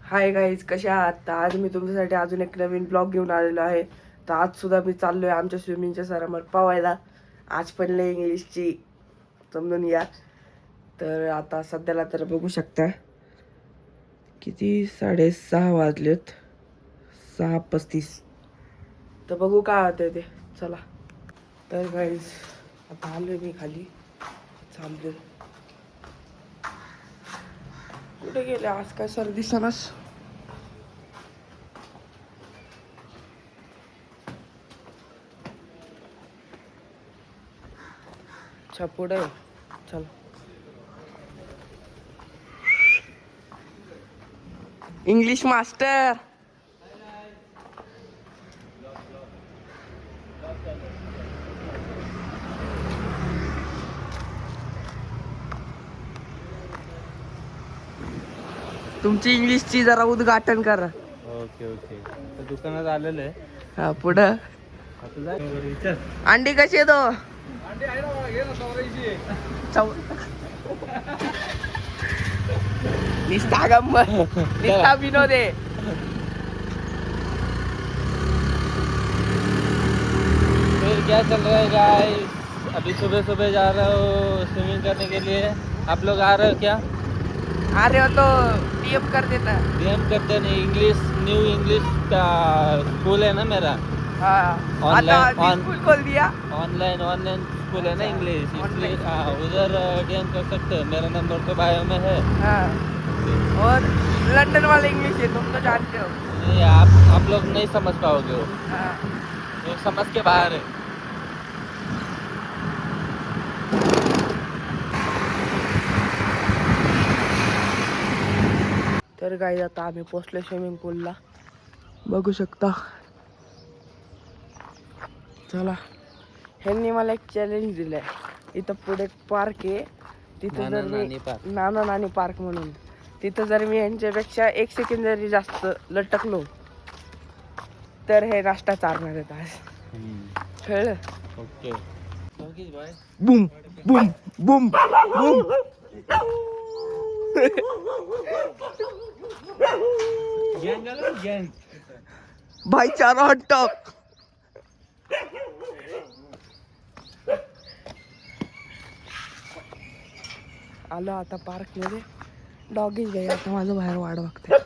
Hi guys, कशा आहात? तर आज मी तुमच्यासाठी अजून एक नवीन ब्लॉग घेऊन आलेलो आहे. तर आज सुद्धा मी चाललोय आमच्या स्विमिंगच्या सरांवर पवायला. आज पण लय इंग्लिशची समजून या. तर आता सध्याला तर बघू शकता किती 6:30 वाजलेत, 6:35. तर बघू काय होतंय ते. चला. तर गाईज आता आलोय मी खाली, थांबलोय. कुठे गेले आज? काय सर दिसनास. अच्छा पुढे चल. English master. तुमची इंग्लिशची जरा उद्घाटन करा. Okay okay. तर दुकानात आलेलं आहे. हा पुढं. आता जा विचार. अंडी कशी आहे तो? निस्ता गंमत, निस्ता विनोद आहे. फिर क्या चल रहा है गाइस? अभी सुबह सुबह जा रहा हूँ स्विमिंग करने के लिए. आप लोग आ रहे हो क्या? अरे वो तो डीएम कर देता. डीएम करते नहीं. इंग्लिश न्यू इंग्लिश का स्कूल है ना मेरा. हाँ Online- आता on- स्कूल खोल दिया. ऑनलाइन स्कूल है ना इंग्लिश, इसलिए Online. उधर डीएम कर सकते हो. मेरा नंबर तो बायो में है. हाँ. और लंदन वाले इंग्लिश है, तुम तो जानते हो. नहीं, आप लोग नहीं समझ पाओगे वो. हाँ. वो समझ के बाहर है. तर गाईज आता आम्ही पोचलो स्विमिंग पूलला, बघू शकता. चला. ह्यांनी मला एक चॅलेंज दिलंय. इथं पुढे एक पार्क आहे, तिथं नाना जर नानी मी पार्क. नाना नानी पार्क म्हणून, तिथं जर मी यांच्यापेक्षा 1 सेकंड जरी जास्त लटकलो तर हे नाश्ता चालणार आहेत आज. कळलं? ओके. भाई बूम बूम बूम बूम. गँग. भाईचारा हॉट टॉप. आलो आता पार्क मध्ये. डॉगीज बाई आता माझं बाहेर वाट बघते.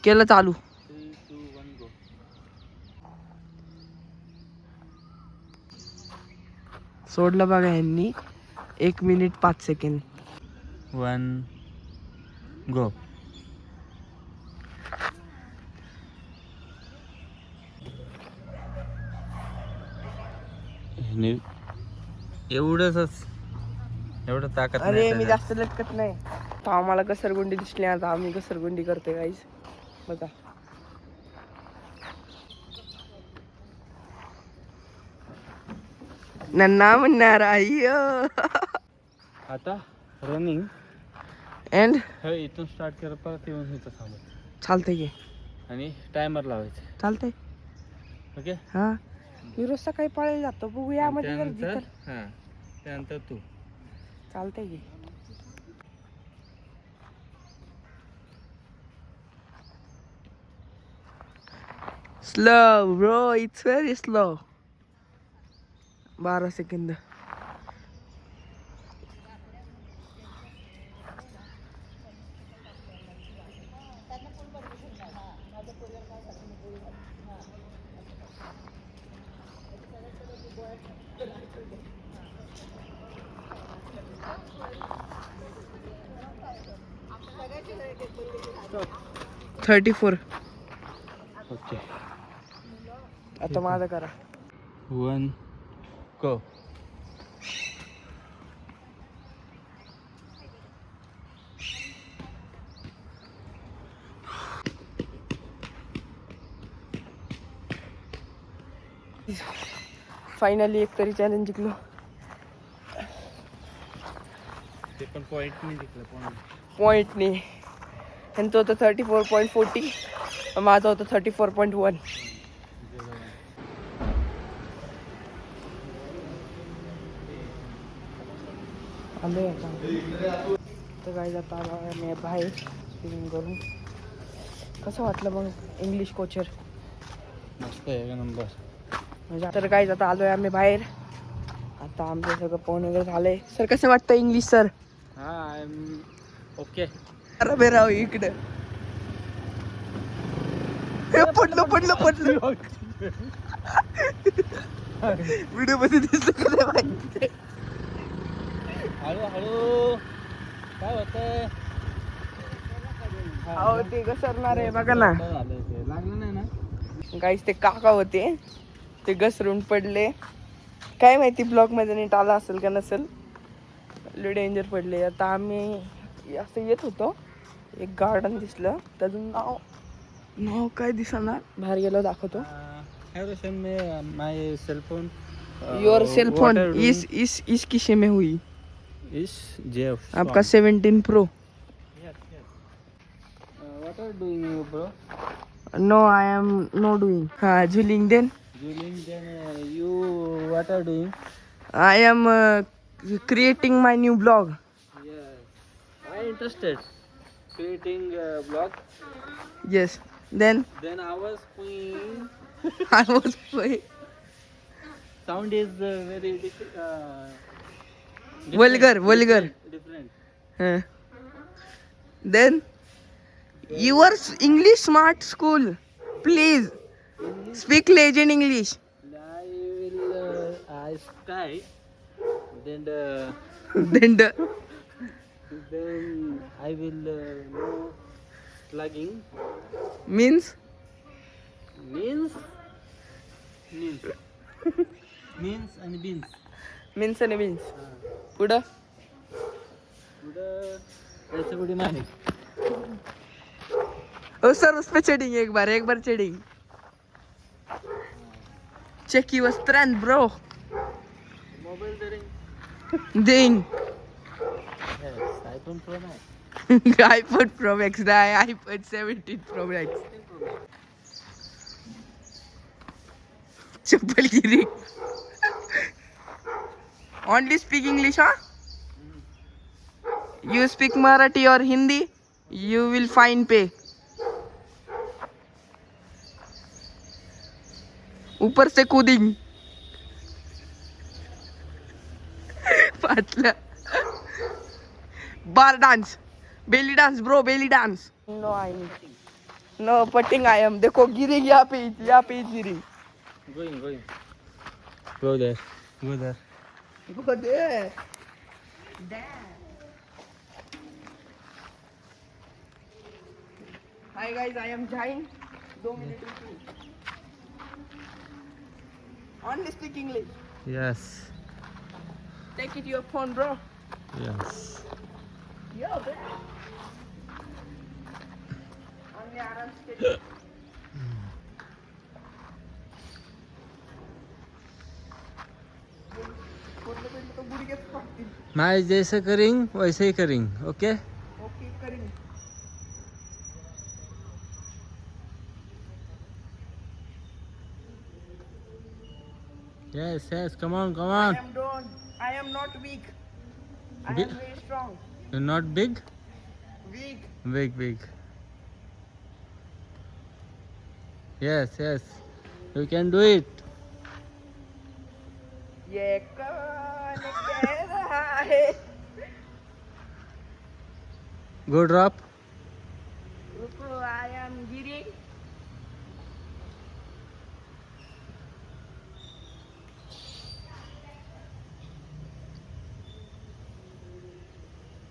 केलं चालू. 3, 2, 1 गो. सोडलं बघा यांनी. 1 मिनिट 5 सेकंड. 1 गो. एवढं ताकद अरे नाही मी त्याच्यात. जास्त लटकत नाही. तर आम्हाला घसरगुंडी दिसली, आता आम्ही घसरगुंडी करतोय गाईज. बघा. नन्ना म्हणणार अय्यो. आता रनिंग एंड हे इथून स्टार्ट कर, परत येऊन इथं थांबायचं चालतंय की. आणि टायमर लावायचं. चालतंय. ओके. हा मी रोज सकाळी पळायला जातो, बघू यामध्ये जर त्यानंतर जिंकल. हां त्यानंतर तू. चालतंय की. Slow bro, it's very slow. 12 second. Stop. 34. Okay. आता माझं करा. 1 गो. फायनली एक तरी चॅलेंज जिंकलो. ते पण पॉईंट नाही जिंकलं. पॉईंटने. त्यांचं होतं 34.40, माझं होतं 34.1. आलोय आता. तर काय जाता मी बाहेर स्विमिंग करून. कसं वाटलं मग इंग्लिश कोचर? मस्त आहे, एक नंबर. म्हणजे तर काय जाता आलोय आम्ही बाहेर. आता आमचं सगळं पोहून वगैरे झालंय. सर कसं वाटतं इंग्लिश सर? हा, आय एम ओके. अरे राव इकडे पडलं व्हिडिओ मध्ये दिसत का माहिती. हळू काय होतंय? अहो ते घसरणार आहे बघा ना. लागलं नाही ना? गाईस ते काका होते, ते घसरून पडले. काय माहिती ब्लॉग मध्ये नीट आला असेल का नसेल. लय डेंजर पडले. आता आम्ही असं येत होतो, एक गार्डन दिसलं, त्याचं नाव काय दिसणार. बाहेर गेलो दाखवतो. माय सेलफोन. योर सेलफोन इस किशे में हुई आपका 17 Pro. What are you doing, bro? No, I am not doing. Juling then. You what are doing? I am creating my new blog. Yes, I interested creating a blog. Yes. Then Then I was playing. I was playing. Sound is very Vulgar. Different. Then your English smart school. Please speak legend English. I will I sky. Then Then then I will know slugging means means and beans. means and means. पुढं ऐसे बड़ी मानी. ओ sir उस पे चढ़ेंगे एक बार चढ़ेंगे. Check your strength bro. Mobile देईन. Yes, iPhone Pro Max. iPhone Pro Max नाही, iPhone 17 Pro Max. चप्पल गिरी. Only speak English, huh? You speak Marathi or Hindi, you will find pay. ऊपर से कूदिंग. पातला. Bar dance, belly dance bro, belly dance. No पटिंग I am. देखो गिरिंग यहाँ पे गिरिंग. Going. Go there. Go there. Hi guys, I am Jain. 2 minutes. Only speak English. Yes. Take it your phone, bro. Yes. Yo, bro. Only Aram speak. तो बुरी के पड़ती. मैं जैसे करेंगे वैसे ही करेंगे. ओके. ओके करेंगे. Yes. Come on. I am not weak. I Bi- am very strong. You're not big. Weak. Big. Yes. You can do it. ये कौन कह रहा है? Go drop. रुको, I am गिरिंग.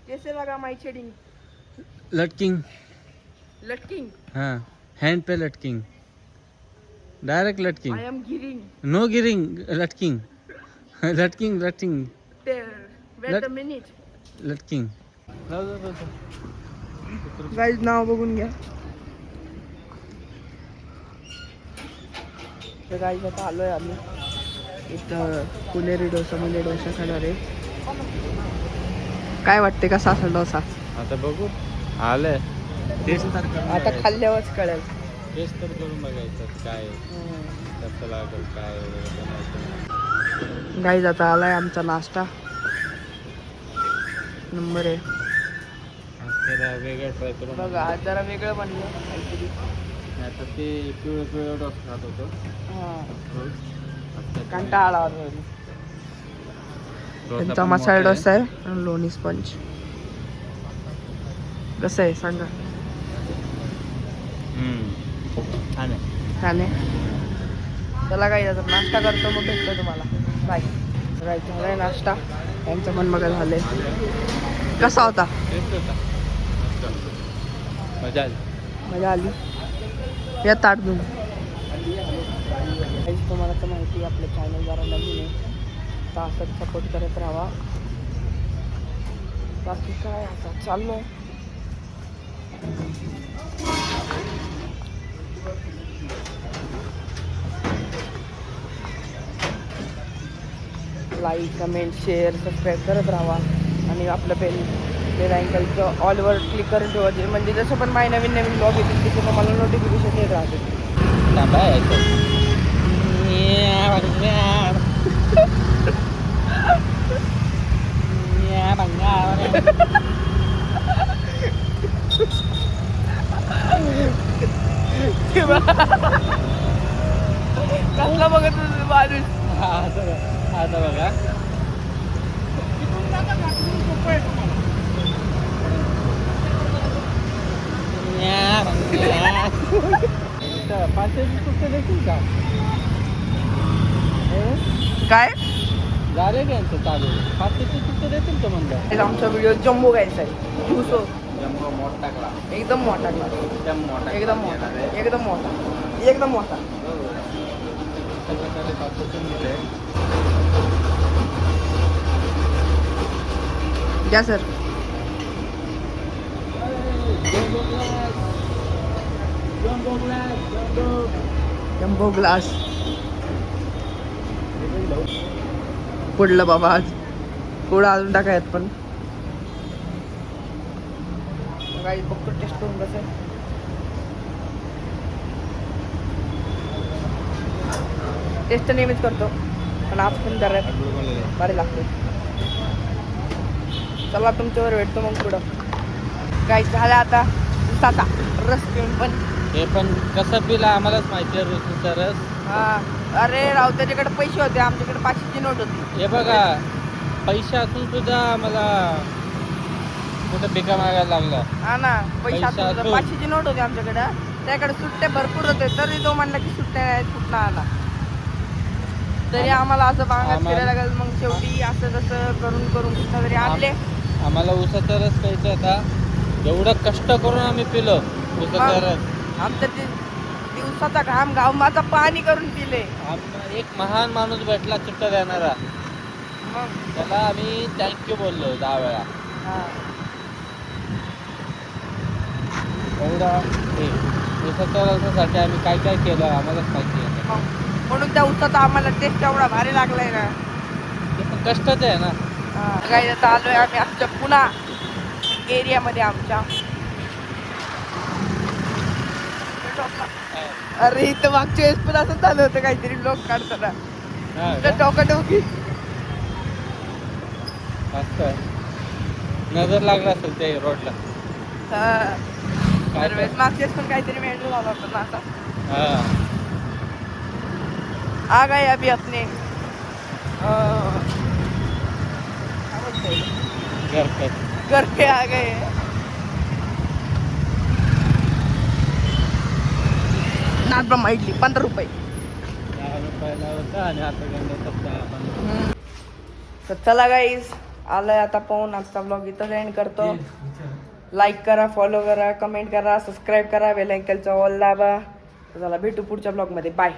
कैसे लगा माई शेडिंग? लटकिंग. हाँ, हैंड पे लटकिंग. डायरेक्ट लटकिंग. I am गिरिंग. नो गिरिंग. लटकिंग. लटकिंग. Wait a minute. लटकिंग. गाइस नाव बघून घ्या. तर गाइस आता आलोय आम्ही इथं पुणेरी डोसा म्हणजे डोसा खाणार आहे. काय वाटते का सासर डोसा? आता बघू. आलंय. टेस्ट तर करून आता खाल्ल्यावरच कळेल. टेस्ट तर करून बघायचं काय कसं लागेल काय वगैरे. गाइस आता आलाय आमचा नाश्ता. नंबर आहे. जरा वेगळं ट्राय करू बघा आज जरा वेगळं बनलं काहीतरी. आता ते पिवळं पिवळं डोस खात होतो हां रोज. आता कंटाळा आला होता. डोसा त्यांचा पण मसाला मोठा आहे. डोसा आहे आणि लोणी स्पंज. कसं आहे सांगा. छान आहे. छान आहे. चला काही आता नाश्ता करतो मग भेटतो तुम्हाला. बाय. झालाय नाश्ता. त्यांचं पण बघा झालंय. कसा होता? टेस्ट होता मस्त. मजा आली. मजा आली. या ताट घेऊन. तुम्हाला तर माहिती आहे आपलं चॅनल जरा नवीन आहे तर असंच सपोर्ट करत राहा. बाकी काय आता चाललो. लाईक कमेंट शेअर सबस्क्राईब करत राहा आणि आपलं बेल आयकॉनचं ऑलवर क्लिक करून ठेवा म्हणजे जसं पण माझे नवीन नवीन ब्लॉग येतील तिथे तुम्हाला नोटिफिकेशन येत राहते. थांबा यायचं. कसला बघत होता माणूस. आता बघा पाचशेची पुस्तक देतील का? काय झाले का यांचं चालू? पाचशेची पुस्तक देतील का म्हणलं? आमचा व्हिडिओ जम्बो घ्यायचा आहे. जम्बो मोठा क्लास. एकदम मोठा क्लास. एकदम मोठा एकदम मोठा एकदम मोठा एकदम मोठा. सगळ्याकडे 500 मिळते. द्या सर. जम्बो ग्लास पडलं बाबा आज. थोडं अजून टाकायत पण काही बघतो टेस्ट करून कसं आहे. टेस्ट नेहमीच करतो पण आज पण जरा भारी लागते. चला तुमच्यावर भेटतो मग पुढं. काही झालं आता उसाचा रस पिऊन पण. हे पण कसं पिला आम्हालाच माहिती आहे. रोजचा रस. हा अरे राव त्याच्याकडे पैसे होते आमच्याकडे 500ची नोट होती. हे बघा पैसे असून सुद्धा मला कुठं पिका मागायला लागला. हा ना पैसे पैसे असून असून. 500ची नोट होती आमच्याकडे. त्याकडे सुट्टे भरपूर होते तरी तो म्हणला की सुट्ट्या आहेत कुठला आला. तरी आम्हाला असं बांगत फिरायला लागेल. मग शेवटी असं तसं करून करून कुठं तरी आणले. आम्हाला उसाचा रस प्यायचा होता. एवढं कष्ट करून आम्ही पिलो उसाचा रस. आमचं ते दिवसाचा घाम घामाचं पाणी करून पिले. एक महान माणूस भेटला चिट्टा देणारा. मग त्याला आम्ही थँक्यू बोललो 10 वेळा. हा एवढा हे उसाच्या रसासाठी आम्ही काय काय केलं आम्हालाच माहिती आहे. मग म्हणून त्या उसाचा आम्हाला टेस्ट एवढा भारी लागलाय ना. ते पण कष्टाचं आहे ना. काही आता आलोय आम्ही आमच्या पुणा एरियामध्ये आमच्या. अरे इथं मागच्या वेळेस पण असं झालं होतं काहीतरी लोक काढताना हा का? टोकाटोकी. मस्त आहे. नजर लागला असेल ते रोडला. मागच्या वेळेस पण काहीतरी मेंढर झाला होता ना आता. हा आ गए अभी अपने घर पे. घर पे आ गए. नाथ ब्रह्मा इडली 15 रुपये. 10 रुपयाला होता आणि आता गेला 17. तर चला गाईज आलंय आता पाहून आजचा ब्लॉग इथं एंड करतो. लाईक करा, फॉलो करा, कमेंट करा, सबस्क्राईब करा, बेल आयकॉनचा ऑल दाबा. चला भेटू पुढच्या ब्लॉगमध्ये. बाय.